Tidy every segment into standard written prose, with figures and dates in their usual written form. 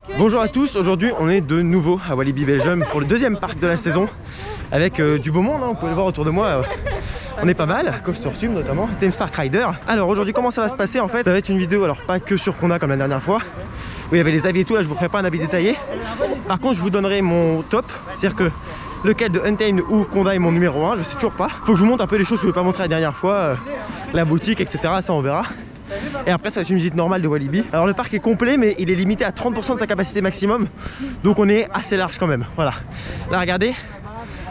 Bonjour à tous, aujourd'hui on est de nouveau à Walibi Belgium pour le deuxième parc de la saison avec du beau monde, hein, vous pouvez le voir autour de moi, on est pas mal, Coaster Tube notamment, Theme Park Rider. Alors aujourd'hui comment ça va se passer en fait? Ça va être une vidéo, alors pas que sur Conda comme la dernière fois, où il y avait les avis et tout, là je vous ferai pas un avis détaillé. Par contre je vous donnerai mon top, c'est-à-dire que lequel de Untamed ou Conda est mon numéro 1, je sais toujours pas. Faut que je vous montre un peu les choses que je ne vais pas montrer la dernière fois, la boutique etc, ça on verra. Et après ça va être une visite normale de Walibi. Alors le parc est complet mais il est limité à 30% de sa capacité maximum. Donc on est assez large quand même. Voilà. Là regardez,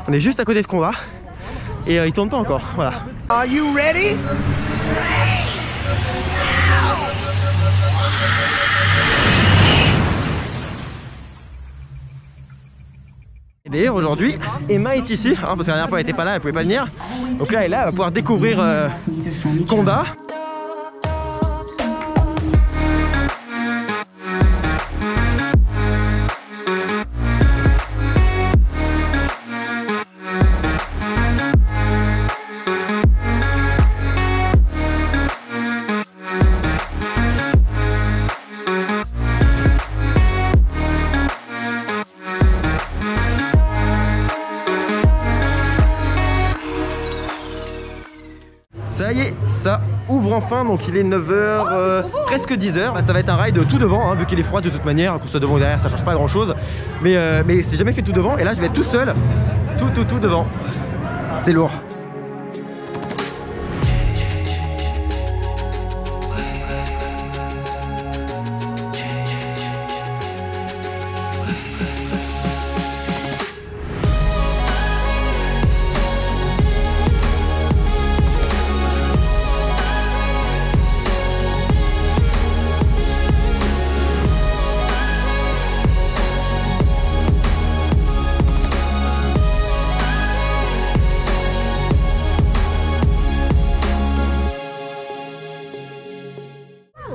on est juste à côté de Conda. Et il tourne pas encore. Voilà. Are you ready? Et d'ailleurs aujourd'hui Emma est ici, hein, parce que la dernière fois elle était pas là, elle pouvait pas venir. Donc là elle est là, elle va pouvoir découvrir Conda. Ça y est, ça ouvre enfin, donc il est 9h, presque 10h. Bah, ça va être un ride tout devant, hein, vu qu'il est froid de toute manière, que ce soit devant ou derrière, ça change pas grand chose. Mais c'est jamais fait tout devant, et là je vais être tout seul, tout devant. C'est lourd.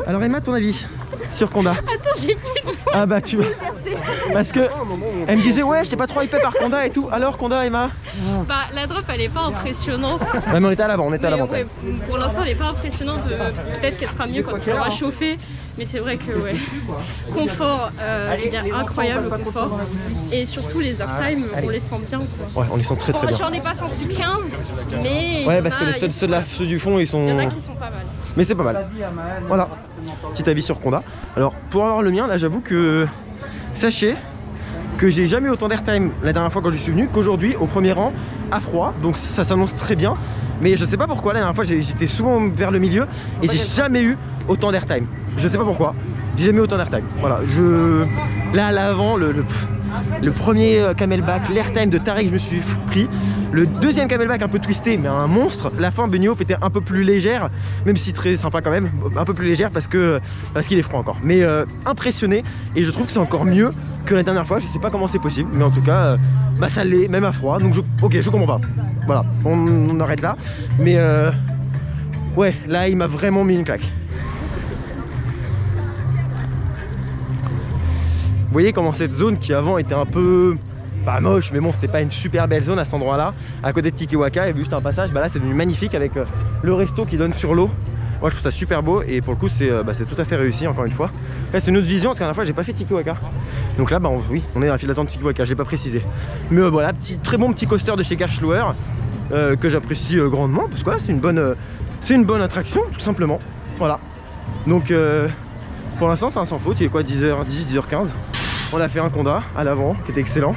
Alors Emma, ton avis sur Conda? Attends, j'ai plus de... Ah bah tu vois. Parce que elle me disait ouais, j'étais pas trop hypé par Conda et tout. Alors Conda, Emma? Bah la drop elle est pas impressionnante. Ouais mais on était à l'avant, on était à l'avant. Ouais, pour l'instant elle est pas impressionnante. Peut-être qu'elle sera mieux quand il aura chauffé. Mais c'est vrai que ouais, confort, eh bien, incroyable le confort. Et surtout les uptime, on les sent bien quoi. Ouais, on les sent très bien. J'en ai pas senti 15, mais... Ouais parce que les ceux du fond ils sont... Il y en a qui sont pas mal. Mais c'est pas mal. Voilà, petit avis sur Conda. Alors pour avoir le mien, là j'avoue que... Sachez que j'ai jamais eu autant d'airtime la dernière fois quand je suis venu qu'aujourd'hui au premier rang à froid. Donc ça s'annonce très bien. Mais je sais pas pourquoi, la dernière fois j'étais souvent vers le milieu et j'ai jamais eu autant d'airtime. Je sais pas pourquoi, j'ai jamais eu autant d'airtime. Voilà, là à l'avant, le premier camelback, l'airtime de Tarek je me suis pris. Le deuxième camelback un peu twisté mais un monstre. La fin Bunny Hope était un peu plus légère, même si très sympa quand même, un peu plus légère parce qu'il est froid encore. Mais impressionné, et je trouve que c'est encore mieux que la dernière fois. Je sais pas comment c'est possible, mais en tout cas bah ça l'est, même à froid. Donc ok, je comprends pas. Voilà, on arrête là. Mais ouais, là il m'a vraiment mis une claque. Vous voyez comment cette zone qui avant était un peu, pas moche, mais bon c'était pas une super belle zone à cet endroit là, à côté de Tikiwaka, il y avait juste un passage, bah là c'est devenu magnifique avec le resto qui donne sur l'eau. Moi je trouve ça super beau et pour le coup c'est tout à fait réussi encore une fois. Après c'est une autre vision parce qu'à la fois j'ai pas fait Tikiwaka. Donc là bah oui, on est dans la file d'attente de Tikiwaka, j'ai pas précisé. Mais voilà, très bon petit coaster de chez Gerschluer que j'apprécie grandement parce que voilà, c'est une bonne attraction tout simplement. Voilà. Donc pour l'instant c'est un sans faute, il est quoi, 10h10, 10h15. On a fait un Conda à l'avant qui était excellent.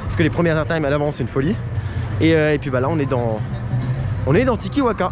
Parce que les premières airtime à l'avant c'est une folie. Et puis bah là on est dans Tikiwaka.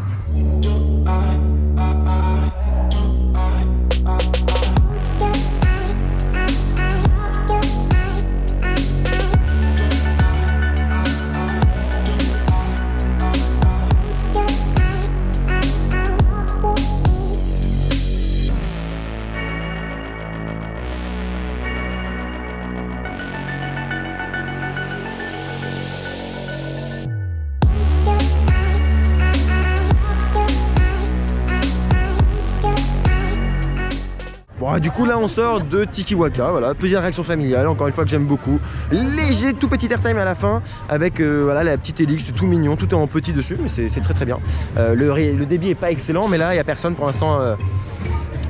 Bon, du coup là on sort de Tikiwaka, voilà, plusieurs réactions familiales, encore une fois que j'aime beaucoup. Léger, tout petit airtime à la fin, avec voilà, la petite hélice, tout mignon, tout est en petit dessus, mais c'est très très bien. Le débit est pas excellent, mais là il n'y a personne pour l'instant.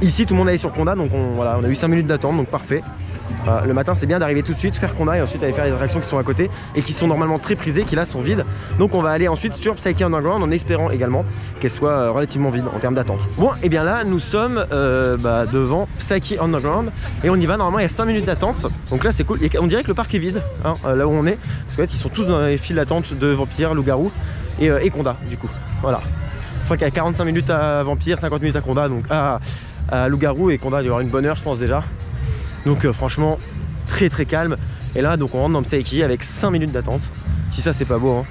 Ici tout le monde est sur Conda, donc voilà, on a eu 5 minutes d'attente, donc parfait. Le matin c'est bien d'arriver tout de suite, faire Conda et ensuite aller faire les attractions qui sont à côté et qui sont normalement très prisées, qui là sont vides. Donc on va aller ensuite sur Psyche Underground en espérant également qu'elle soit relativement vide en termes d'attente. Bon et bien là nous sommes devant Psyche Underground et on y va. Normalement il y a 5 minutes d'attente, donc là c'est cool. Et on dirait que le parc est vide hein, là où on est, parce qu'en fait ils sont tous dans les files d'attente de vampires, loup-garou et Conda du coup. Voilà, je crois qu'il y a 45 minutes à vampire, 50 minutes à Conda, donc à loup-garou, et Conda il y aura une bonne heure je pense déjà. Donc franchement très très calme. Et là donc on rentre dans Psyche avec 5 minutes d'attente. Si ça c'est pas beau hein.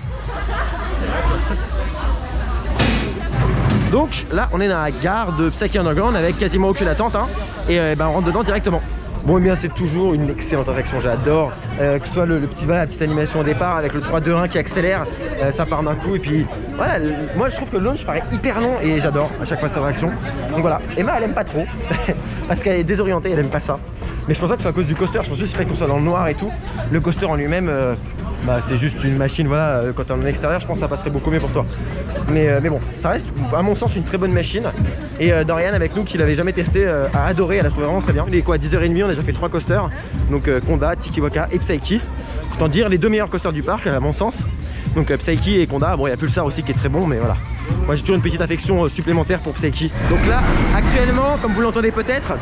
Donc là on est dans la gare de Psyche Underground avec quasiment aucune attente hein. Et on rentre dedans directement. Bon et bien c'est toujours une excellente attraction, j'adore que ce soit voilà, la petite animation au départ avec le 3-2-1 qui accélère, ça part d'un coup et puis voilà, moi je trouve que le launch paraît hyper long et j'adore à chaque fois cette attraction. Donc voilà, Emma elle aime pas trop parce qu'elle est désorientée, elle aime pas ça. Mais je pense pas que ce soit à cause du coaster, je pense juste qu'il qu'on soit dans le noir et tout. Le coaster en lui-même, c'est juste une machine, voilà, quand t'es en extérieur je pense que ça passerait beaucoup mieux pour toi. Mais bon, ça reste à mon sens une très bonne machine. Et Dorian avec nous qui l'avait jamais testé a adoré, elle a trouvé vraiment très bien. Il est quoi, 10h30, on a déjà fait 3 coasters. Donc Conda, Tiki-Waka et Psyche. Autant dire les 2 meilleurs coasters du parc à mon sens. Donc Psyche et Conda, bon il y a Pulsar aussi qui est très bon mais voilà. Moi j'ai toujours une petite affection supplémentaire pour Psyche. Donc là actuellement, comme vous l'entendez peut-être,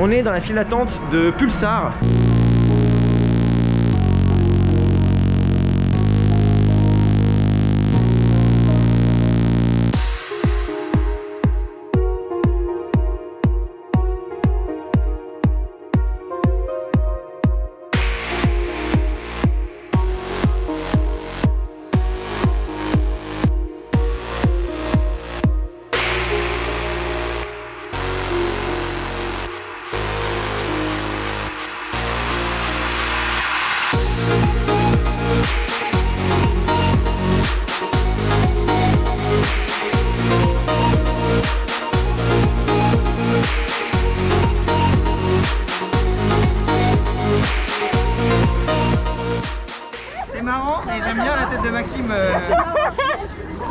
on est dans la file d'attente de Pulsar. Maxime.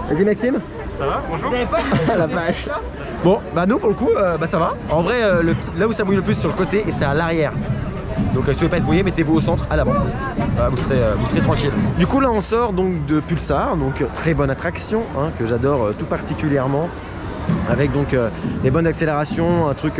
Vas-y Maxime. Ça va? Bonjour. Vous avez pas la vache. Bon, bah nous pour le coup, ça va. En vrai, là où ça bouille le plus sur le côté et c'est à l'arrière. Donc si vous ne voulez pas être mouillé, mettez-vous au centre, à l'avant. Vous serez tranquille. Du coup là on sort donc de Pulsar, donc très bonne attraction hein, que j'adore tout particulièrement. Avec donc des bonnes accélérations, un truc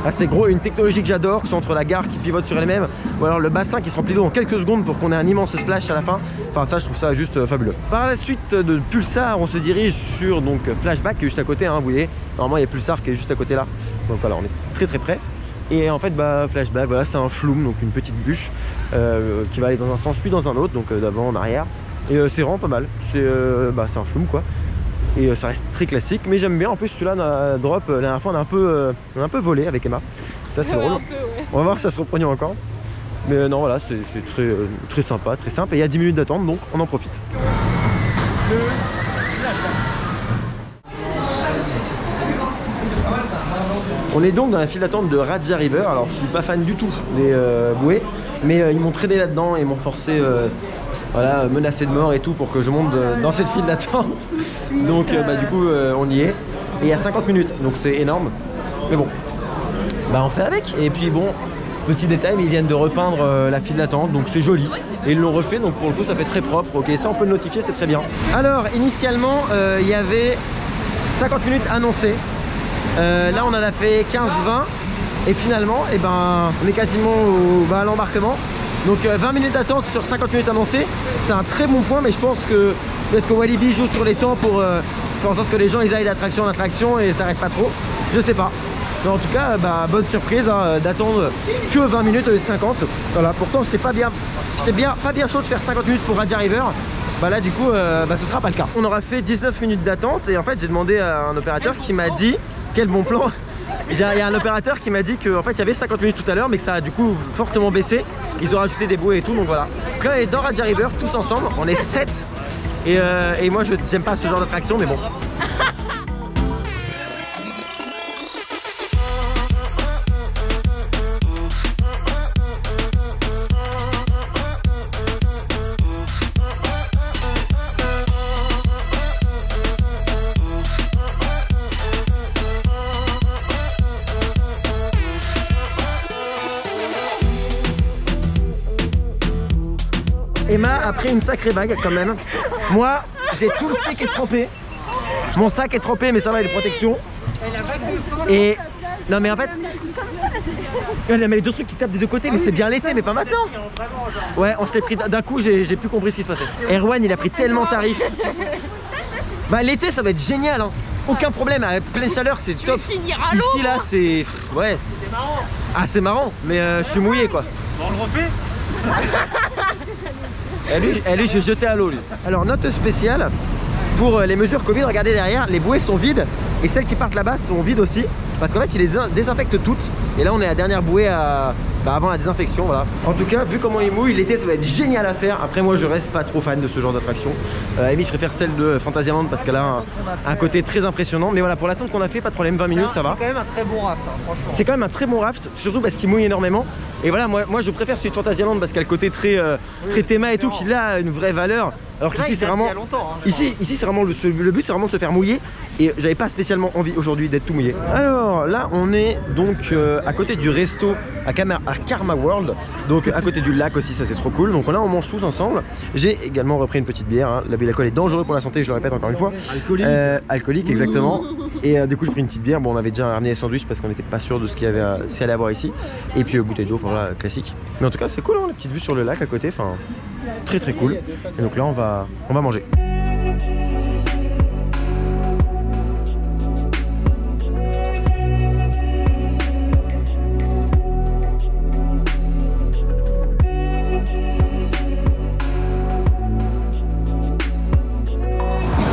assez gros, une technologie que j'adore, que ce soit entre la gare qui pivote sur elle-même ou alors le bassin qui se remplit d'eau en quelques secondes pour qu'on ait un immense splash à la fin. Enfin ça je trouve ça juste fabuleux. Par la suite de Pulsar on se dirige sur donc Flashback qui est juste à côté hein, vous voyez. Normalement il y a Pulsar qui est juste à côté là. Donc voilà on est très très près. Et en fait Flashback voilà c'est un flume, donc une petite bûche qui va aller dans un sens puis dans un autre, donc d'avant en arrière. Et c'est vraiment pas mal, c'est un flume quoi. Et ça reste très classique, mais j'aime bien. En plus celui-là drop, la dernière fois on a un peu volé avec Emma. Ça c'est drôle. On va voir si ça se reproduit encore. Mais non voilà, c'est très sympa, très simple. Et il y a 10 minutes d'attente donc on en profite. On est donc dans la file d'attente de Raja River. Alors je suis pas fan du tout des bouées, mais ils m'ont traîné là-dedans et m'ont forcé voilà, menacé de mort et tout pour que je monte dans cette file d'attente. Donc du coup on y est. Et il y a 50 minutes, donc c'est énorme. Mais bon, on fait avec. Et puis bon, petit détail, mais ils viennent de repeindre la file d'attente, donc c'est joli. Et ils l'ont refait, donc pour le coup ça fait très propre. Ok, ça on peut le notifier, c'est très bien. Alors initialement il y avait 50 minutes annoncées. Là on en a fait 15-20. Et finalement on est quasiment à l'embarquement. Donc 20 minutes d'attente sur 50 minutes annoncées, c'est un très bon point, mais je pense que peut-être que Walibi joue sur les temps pour faire en sorte que les gens ils aillent d'attraction en attraction et s'arrêtent pas trop, je sais pas. Mais en tout cas, bonne surprise hein, d'attendre que 20 minutes au lieu de 50. Voilà, pourtant j'étais pas bien chaud de faire 50 minutes pour Raja River. Là du coup, ce sera pas le cas. On aura fait 19 minutes d'attente et en fait j'ai demandé à un opérateur qui m'a dit, quel bon plan. Il y a un opérateur qui m'a dit qu'en fait il y avait 50 minutes tout à l'heure mais que ça a du coup fortement baissé. Ils ont rajouté des bouées et tout, donc voilà. Donc là on est dans Raja River tous ensemble, on est 7. Et moi j'aime pas ce genre d'attraction mais bon. Emma a pris une sacrée bague quand même. Moi, j'ai tout le pied qui est trempé. Mon sac est trempé, mais ça va, il y a des protections. Et non, mais en fait, elle a les deux trucs qui tapent des deux côtés, mais c'est bien l'été, mais pas maintenant. Ouais, on s'est pris d'un coup, j'ai plus compris ce qui se passait. Erwan, il a pris tellement tarif. Bah, l'été, ça va être génial, hein. Aucun problème, à pleine chaleur, c'est top. Ici, là, c'est. Ouais. Ah, c'est marrant, mais je suis mouillé, quoi. Bon, on le refait. Et lui, j'ai jeté à l'eau, lui. Alors, note spéciale. Pour les mesures Covid, regardez derrière, les bouées sont vides et celles qui partent là-bas sont vides aussi parce qu'en fait ils les désinfectent toutes et là on est à la dernière bouée avant la désinfection, voilà. En tout cas, vu comment il mouille, l'été ça va être génial à faire. Après moi je reste pas trop fan de ce genre d'attraction. Amy, je préfère celle de Fantasyland parce qu'elle a un côté très impressionnant, mais voilà, pour l'attente qu'on a fait, pas de problème, 20 minutes ça va. C'est quand même un très bon raft, hein, franchement. C'est quand même un très bon raft, surtout parce qu'il mouille énormément. Et voilà, moi je préfère celui de Fantasyland parce qu'il y a le côté très théma et tout qui a une vraie valeur. Alors qu'ici c'est vraiment. Ici c'est vraiment le but, c'est vraiment de se faire mouiller. Et j'avais pas spécialement envie aujourd'hui d'être tout mouillé. Alors là on est donc à côté du resto à Karma World. Donc à côté du lac aussi, ça c'est trop cool. Donc là on mange tous ensemble. J'ai également repris une petite bière, hein. L'abus d'alcool est dangereux pour la santé, je le répète encore une fois. Alcoolique exactement. Et du coup j'ai pris une petite bière. Bon, on avait déjà ramené les sandwichs parce qu'on n'était pas sûr de ce qu'il y avait s'il allait avoir ici. Et puis bouteille d'eau, voilà, classique. Mais en tout cas c'est cool, hein, la petite vue sur le lac à côté, enfin très très cool. Et donc là on va manger.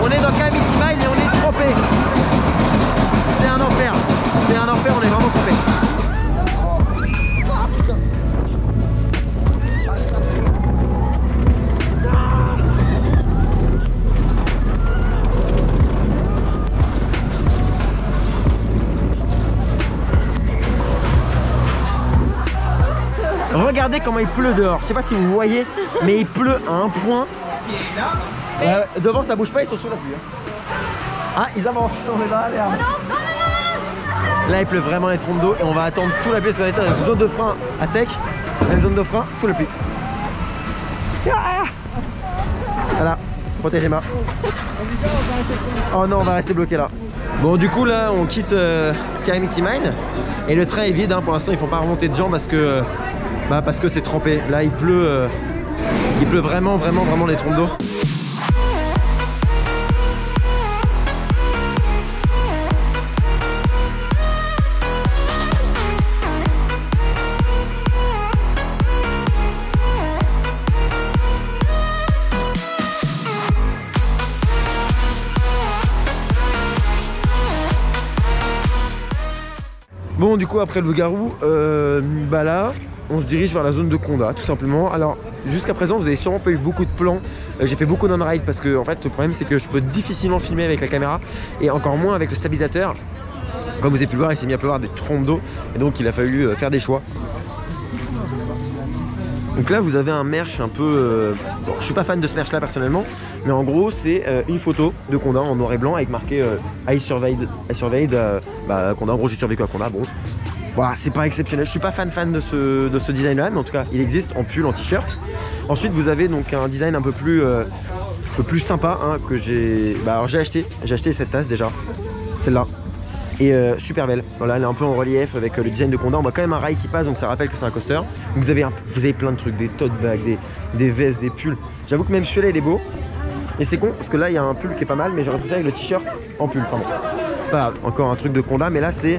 On est dans Kamiti Mine et on est trempé. C'est un enfer. C'est un enfer, on est vraiment trempé. Regardez comment il pleut dehors. Je sais pas si vous voyez, mais il pleut à un point. Devant ça bouge pas, ils sont sous la pluie. Ah, ils avancent, on est dans l'herbe. Là il pleut vraiment les trompes d'eau et on va attendre sous la pluie parce qu'on est dans une zone de frein à sec, une zone de frein sous la pluie. Voilà, protège Emma. Oh non, on va rester bloqué là. Bon, du coup là on quitte Kamiti Mine et le train est vide, hein. Pour l'instant ils font pas remonter de gens parce que c'est trempé. Là il pleut vraiment les trompes d'eau. Bon, du coup après le loup-garou, là on se dirige vers la zone de Conda tout simplement. Alors jusqu'à présent vous avez sûrement pas eu beaucoup de plans. J'ai fait beaucoup d'on-ride parce que en fait le problème c'est que je peux difficilement filmer avec la caméra et encore moins avec le stabilisateur. Comme vous avez pu le voir, il s'est mis à pleuvoir des trompes d'eau et donc il a fallu faire des choix. Donc là vous avez un merch un peu... bon, je suis pas fan de ce merch là personnellement, mais en gros c'est une photo de Conda en noir et blanc avec marqué I survived Conda. En gros j'ai survécu à Conda. Bon, voilà, c'est pas exceptionnel, je suis pas fan de ce design là, mais en tout cas il existe en pull, en t-shirt. Ensuite vous avez donc un design un peu plus sympa, hein, que j'ai acheté cette tasse déjà, celle-là. Et super belle, voilà, elle est un peu en relief avec le design de Conda. On voit quand même un rail qui passe, donc ça rappelle que c'est un coaster. Vous avez plein de trucs, des tote bags, des vestes, des pulls. J'avoue que même celui-là il est beau. Et c'est con parce que là il y a un pull qui est pas mal, mais j'aurais préféré avec le t-shirt en pull. Enfin bon, c'est pas encore un truc de Conda, mais là c'est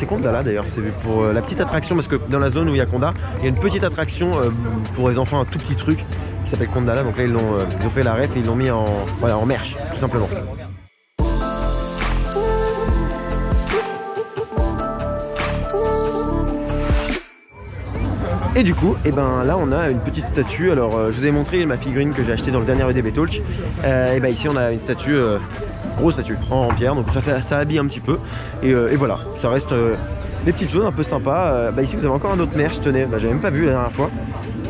Conda là d'ailleurs. C'est pour la petite attraction parce que dans la zone où il y a Conda, il y a une petite attraction pour les enfants, un tout petit truc qui s'appelle Conda là. Donc là ils ont fait la ref et ils l'ont mis en merch tout simplement. Et du coup, là on a une petite statue. Alors je vous ai montré ma figurine que j'ai achetée dans le dernier EDB Talk. Ici on a une statue, grosse statue en pierre, donc ça habille un petit peu. Et voilà, ça reste des petites choses un peu sympas. Ici vous avez encore un autre merch, tenez, j'avais même pas vu la dernière fois.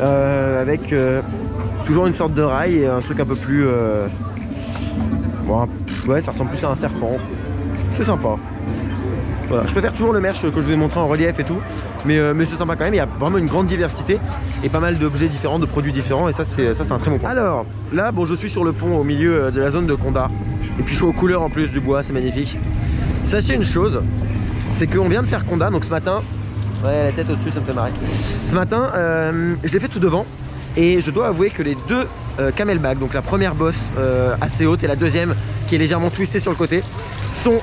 Avec toujours une sorte de rail et un truc un peu plus... ouais, ça ressemble plus à un serpent. C'est sympa. Voilà, je préfère toujours le merch que je vous ai montré en relief et tout, mais c'est sympa quand même. Il y a vraiment une grande diversité et pas mal d'objets différents, de produits différents, et ça c'est un très bon point. Alors là, bon, je suis sur le pont au milieu de la zone de Condat, et puis je suis aux couleurs en plus du bois, c'est magnifique. Sachez une chose, c'est qu'on vient de faire Condat, donc ce matin, ouais, la tête au-dessus, ça me fait marrer. Ce matin, je l'ai fait tout devant, et je dois avouer que les deux camelback, donc la première bosse assez haute et la deuxième qui est légèrement twistée sur le côté, sont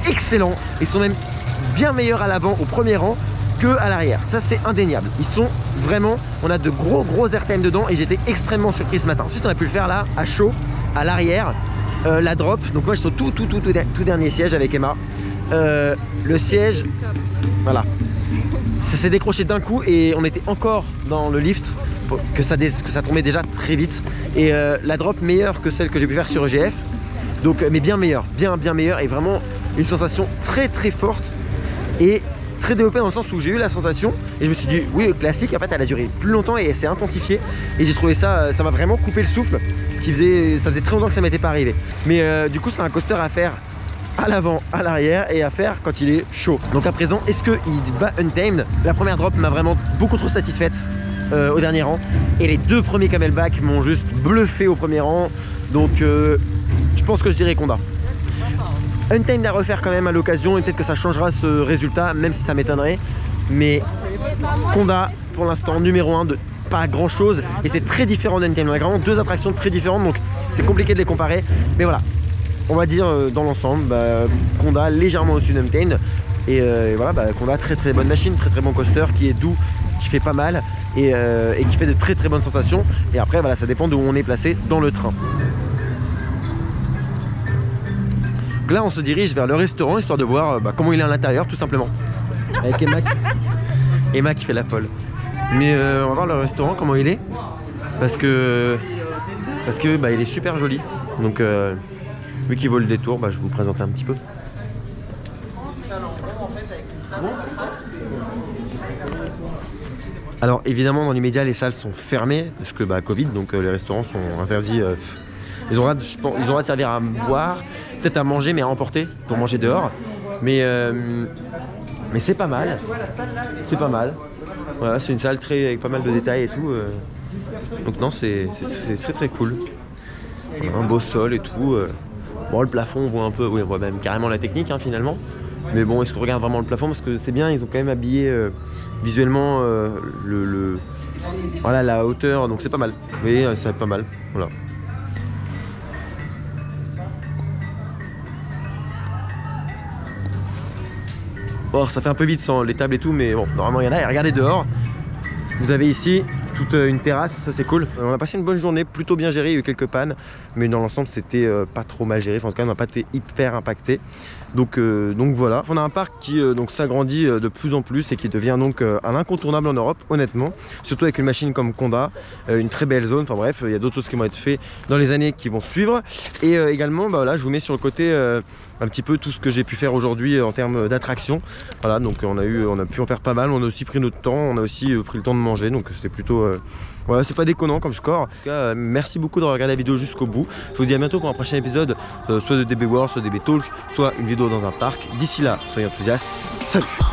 excellents. Ils sont même bien meilleurs à l'avant au premier rang que à l'arrière. Ça c'est indéniable. Ils sont vraiment, on a de gros airtime dedans et j'étais extrêmement surpris ce matin. Ensuite on a pu le faire là à chaud, à l'arrière, la drop. Donc moi je suis au tout dernier siège avec Emma. Le siège, voilà, ça s'est décroché d'un coup et on était encore dans le lift que ça tombait déjà très vite. Et la drop meilleure que celle que j'ai pu faire sur EGF. Donc, mais bien meilleure, bien meilleure, et vraiment une sensation très forte et très développée dans le sens où j'ai eu la sensation et je me suis dit oui, classique, en fait elle a duré plus longtemps et elle s'est intensifiée et j'ai trouvé ça, ça m'a vraiment coupé le souffle, ce qui faisait, ça faisait très longtemps que ça m'était pas arrivé. Mais du coup c'est un coaster à faire à l'avant, à l'arrière et à faire quand il est chaud. Donc à présent, est-ce qu'il va Untamed? La première drop m'a vraiment beaucoup trop satisfaite au dernier rang et les deux premiers camelback m'ont juste bluffé au premier rang. Donc je pense que je dirais Condat. Untamed à refaire quand même à l'occasion et peut-être que ça changera ce résultat, même si ça m'étonnerait. Mais Condat pour l'instant numéro 1 de pas grand chose et c'est très différent d'Untamed. On a vraiment deux attractions très différentes donc c'est compliqué de les comparer. Mais voilà, on va dire dans l'ensemble, Condat légèrement au-dessus d'Untamed. Et voilà, Condat très bonne machine, très bon coaster qui est doux, qui fait pas mal et qui fait de très bonnes sensations. Et après voilà, ça dépend d'où on est placé dans le train. Là on se dirige vers le restaurant histoire de voir comment il est à l'intérieur tout simplement. Avec Emma qui fait la folle. Mais on va voir le restaurant comment il est. Parce que il est super joli. Donc vu qu'il vaut le détour, je vais vous présenter un petit peu. Alors évidemment dans l'immédiat les salles sont fermées parce que Covid, donc les restaurants sont interdits. Ils auront de servir à boire, peut-être à manger, mais à emporter pour manger dehors. Mais c'est pas mal. C'est pas mal. Voilà, c'est une salle avec pas mal de détails et tout. Donc non, c'est très cool. On a un beau sol et tout. Bon, le plafond, on voit un peu, oui, on voit même carrément la technique finalement. Mais bon, est-ce qu'on regarde vraiment le plafond? Parce que c'est bien, ils ont quand même habillé visuellement voilà, la hauteur, donc c'est pas mal. Vous voyez, c'est pas mal. Voilà. Bon, ça fait un peu vite sans les tables et tout, mais bon, normalement il y en a. Et regardez dehors, vous avez ici toute une terrasse, ça c'est cool. On a passé une bonne journée, plutôt bien gérée, il y a eu quelques pannes, mais dans l'ensemble c'était pas trop mal géré. Enfin, en tout cas, on n'a pas été hyper impacté. Donc voilà, on a un parc qui s'agrandit de plus en plus et qui devient donc un incontournable en Europe, honnêtement. Surtout avec une machine comme Condat, une très belle zone. Enfin bref, il y a d'autres choses qui vont être faites dans les années qui vont suivre. Et également, voilà, je vous mets sur le côté un petit peu tout ce que j'ai pu faire aujourd'hui en termes d'attraction. Voilà, donc on a pu en faire pas mal. On a aussi pris notre temps, on a aussi pris le temps de manger, donc c'était plutôt voilà, c'est pas déconnant comme score. En tout cas, merci beaucoup de regarder la vidéo jusqu'au bout. Je vous dis à bientôt pour un prochain épisode, soit de DB World, soit DB Talk, soit une vidéo dans un parc. D'ici là, soyez enthousiastes. Salut!